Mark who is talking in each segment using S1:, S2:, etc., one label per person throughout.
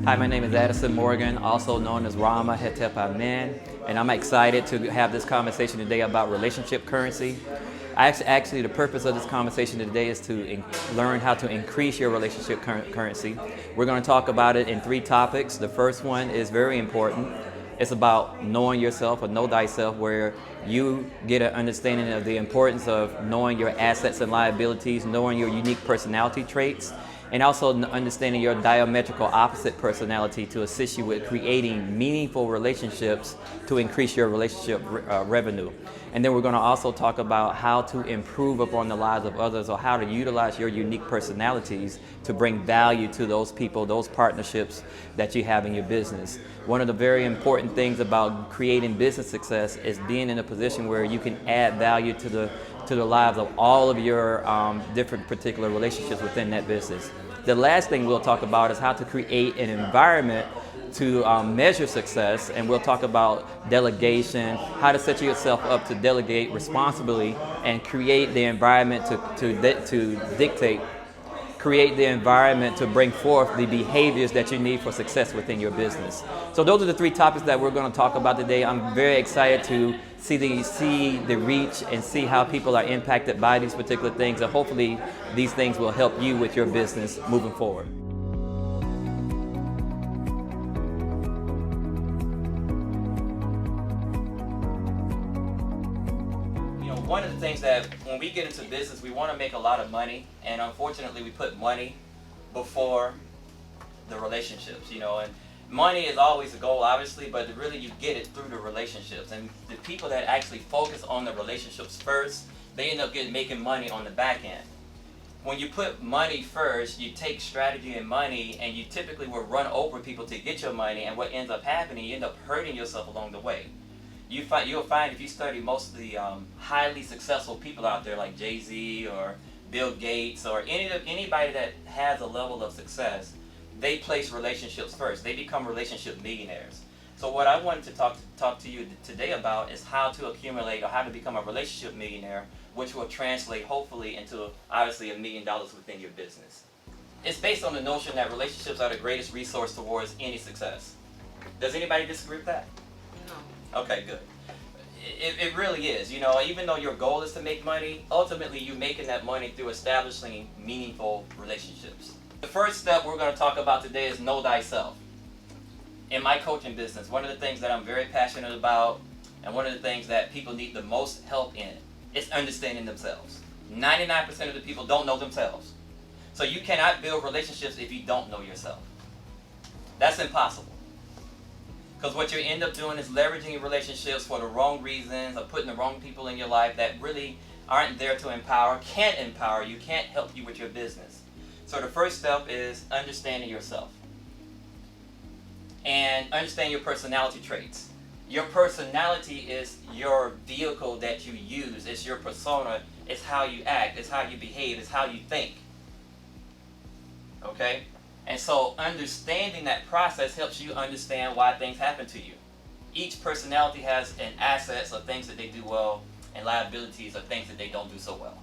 S1: Hi, my name is Addison Morgan, also known as Ra Ama Hetep Amen, and I'm excited to have this conversation today about relationship currency. Actually, the purpose of this conversation today is to learn how to increase your relationship currency. We're going to talk about it in three topics. The first one is very important. It's about knowing yourself, or know thyself, where you get an understanding of the importance of knowing your assets and liabilities, knowing your unique personality traits, and also understanding your diametrical opposite personality to assist you with creating meaningful relationships to increase your relationship revenue. And then we're going to also talk about how to improve upon the lives of others, or how to utilize your unique personalities to bring value to those people, those partnerships that you have in your business. One of the very important things about creating business success is being in a position where you can add value to the lives of all of your different particular relationships within that business. The last thing we'll talk about is how to create an environment to measure success, and we'll talk about delegation, how to set yourself up to delegate responsibly and create the environment to create the environment to bring forth the behaviors that you need for success within your business. So those are the three topics that we're going to talk about today. I'm very excited to see the reach and see how people are impacted by these particular things, and hopefully these things will help you with your business moving forward. One of the things that when we get into business, we want to make a lot of money, and unfortunately we put money before the relationships, and money is always the goal, obviously, but really you get it through the relationships. And the people that actually focus on the relationships first, they end up making money on the back end. When you put money first, you take strategy and money, and you typically will run over people to get your money, and what ends up happening, you end up hurting yourself along the way. You'll find if you study most of the highly successful people out there, like Jay-Z or Bill Gates or anybody that has a level of success, they place relationships first. They become relationship millionaires. So what I wanted to talk to you today about is how to accumulate, or how to become a relationship millionaire, which will translate hopefully into obviously $1 million within your business. It's based on the notion that relationships are the greatest resource towards any success. Does anybody disagree with that?
S2: No.
S1: Okay, good. It really is. Even though your goal is to make money, ultimately you're making that money through establishing meaningful relationships. The first step we're going to talk about today is know thyself. In my coaching business, one of the things that I'm very passionate about, and one of the things that people need the most help in, is understanding themselves. 99% of the people don't know themselves. So you cannot build relationships if you don't know yourself. That's impossible. Because what you end up doing is leveraging your relationships for the wrong reasons, or putting the wrong people in your life that really aren't there to empower, can't empower you, can't help you with your business. So the first step is understanding yourself. And understand your personality traits. Your personality is your vehicle that you use. It's your persona. It's how you act. It's how you behave. It's how you think. Okay? And so understanding that process helps you understand why things happen to you. Each personality has an assets of things that they do well, and liabilities of things that they don't do so well.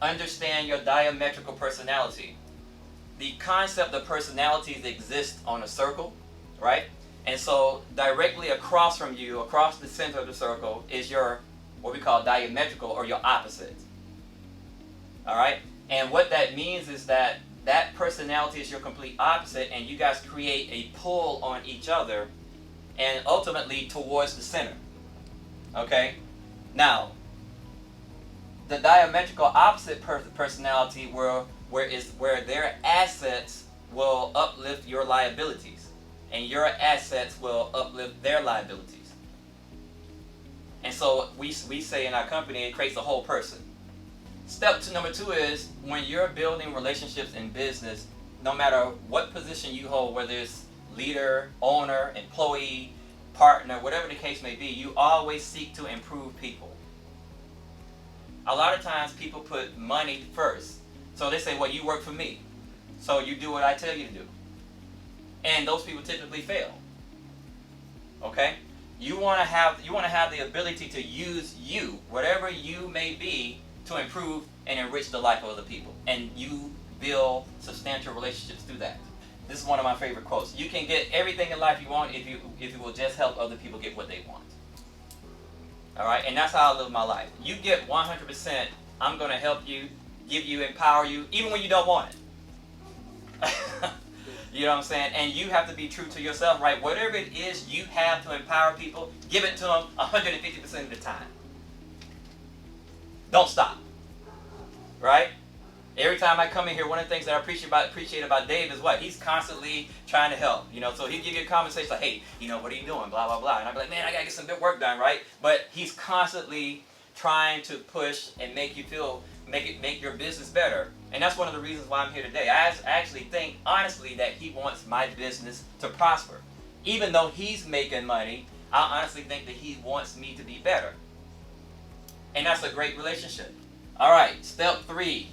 S1: Understand your diametrical personality. The concept of personalities exists on a circle, right? And so directly across from you, across the center of the circle, is your, what we call diametrical, or your opposite. All right? And what that means is that personality is your complete opposite, and you guys create a pull on each other, and ultimately towards the center. Okay? Now, the diametrical opposite personality where their assets will uplift your liabilities, and your assets will uplift their liabilities. And so we say in our company, it creates a whole person. Step number two is, when you're building relationships in business, no matter what position you hold, whether it's leader, owner, employee, partner, whatever the case may be, you always seek to improve people. A lot of times people put money first. So they say, well, you work for me, so you do what I tell you to do. And those people typically fail. Okay? You want to have the ability to use you, whatever you may be, to improve and enrich the life of other people. And you build substantial relationships through that. This is one of my favorite quotes. You can get everything in life you want if you will just help other people get what they want. All right, and that's how I live my life. You get 100%. I'm going to help you, give you, empower you, even when you don't want it. You know what I'm saying? And you have to be true to yourself, right? Whatever it is you have to empower people, give it to them 150% of the time. Don't stop, right? Every time I come in here, one of the things that I appreciate about Dave is what? He's constantly trying to help, you know? So he'll give you a conversation like, hey, you know, what are you doing? Blah, blah, blah. And I'll be like, man, I got to get some good work done, right? But he's constantly trying to push and make you feel, make your business better. And that's one of the reasons why I'm here today. I actually think, honestly, that he wants my business to prosper. Even though he's making money, I honestly think that he wants me to be better. And that's a great relationship. All right, step 3.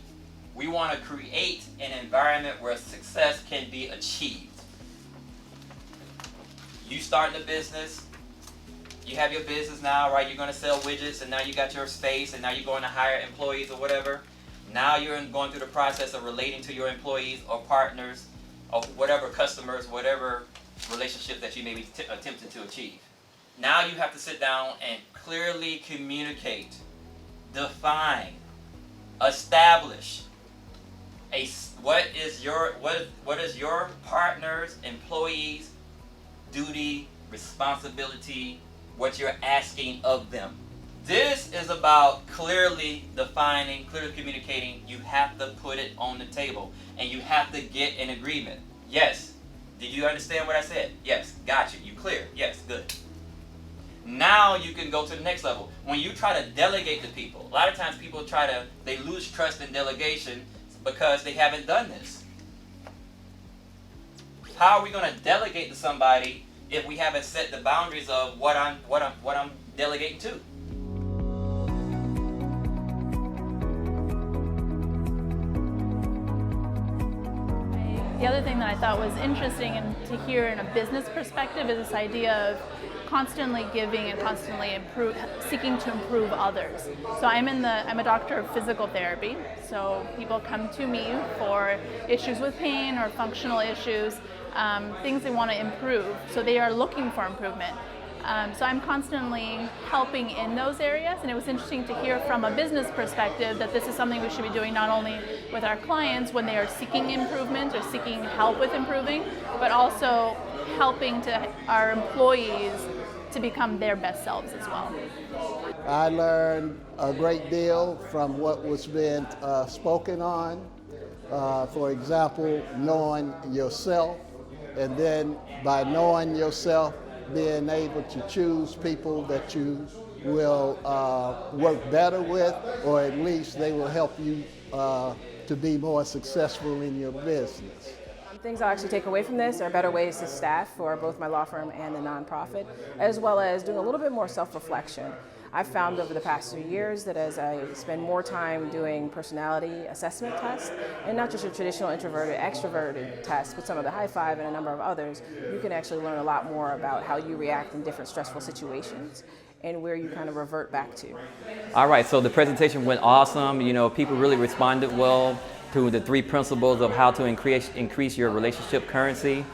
S1: We want to create an environment where success can be achieved. You starting a business, you have your business now, right? You're going to sell widgets, and now you got your space, and now you're going to hire employees or whatever. Now you're going through the process of relating to your employees or partners or whatever, customers, whatever relationship that you may be attempting to achieve. Now you have to sit down and clearly communicate, define, establish what is your partner's, employees' duty, responsibility, what you're asking of them. This is about clearly defining, clearly communicating. You have to put it on the table, and you have to get an agreement. Yes. Did you understand what I said? Yes. Gotcha. You clear? Yes. Good. Now you can go to the next level. When you try to delegate to people, a lot of times people they lose trust in delegation because they haven't done this. How are we going to delegate to somebody if we haven't set the boundaries of what I'm delegating to?
S2: The other thing that I thought was interesting and to hear in a business perspective is this idea of constantly giving and constantly seeking to improve others. So I'm a doctor of physical therapy. So people come to me for issues with pain or functional issues, things they want to improve. So they are looking for improvement. So I'm constantly helping in those areas, and it was interesting to hear from a business perspective that this is something we should be doing not only with our clients when they are seeking improvement or seeking help with improving, but also helping our employees to become their best selves as well.
S3: I learned a great deal from what was being spoken on. For example, knowing yourself, and then by knowing yourself, being able to choose people that you will work better with, or at least they will help you to be more successful in your business.
S4: Things I'll actually take away from this are better ways to staff for both my law firm and the nonprofit, as well as doing a little bit more self-reflection. I've found over the past 2 years that as I spend more time doing personality assessment tests, and not just a traditional introverted, extroverted test, but some of the high five and a number of others, you can actually learn a lot more about how you react in different stressful situations and where you kind of revert back to.
S1: All right, so the presentation went awesome. You know, people really responded well to the 3 principles of how to increase your relationship currency.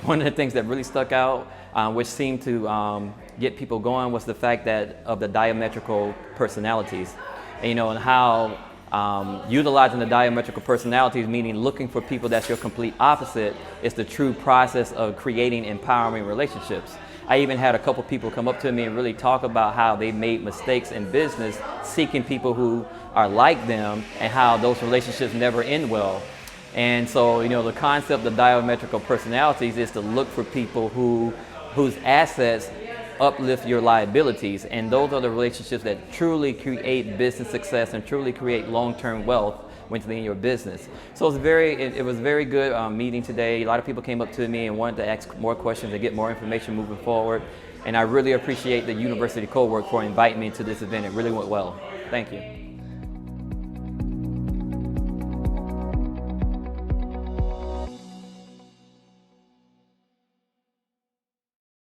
S1: One of the things that really stuck out, which seemed to get people going, was the fact that of the diametrical personalities, and, you know, and how utilizing the diametrical personalities, meaning looking for people that's your complete opposite, is the true process of creating empowering relationships. I even had a couple people come up to me and really talk about how they made mistakes in business seeking people who are like them, and how those relationships never end well. And so, you know, the concept of diametrical personalities is to look for people whose assets uplift your liabilities, and those are the relationships that truly create business success and truly create long-term wealth within your business. So it was a very good meeting today. A lot of people came up to me and wanted to ask more questions and get more information moving forward, and I really appreciate the University CoWork for inviting me to this event. It really went well. Thank you.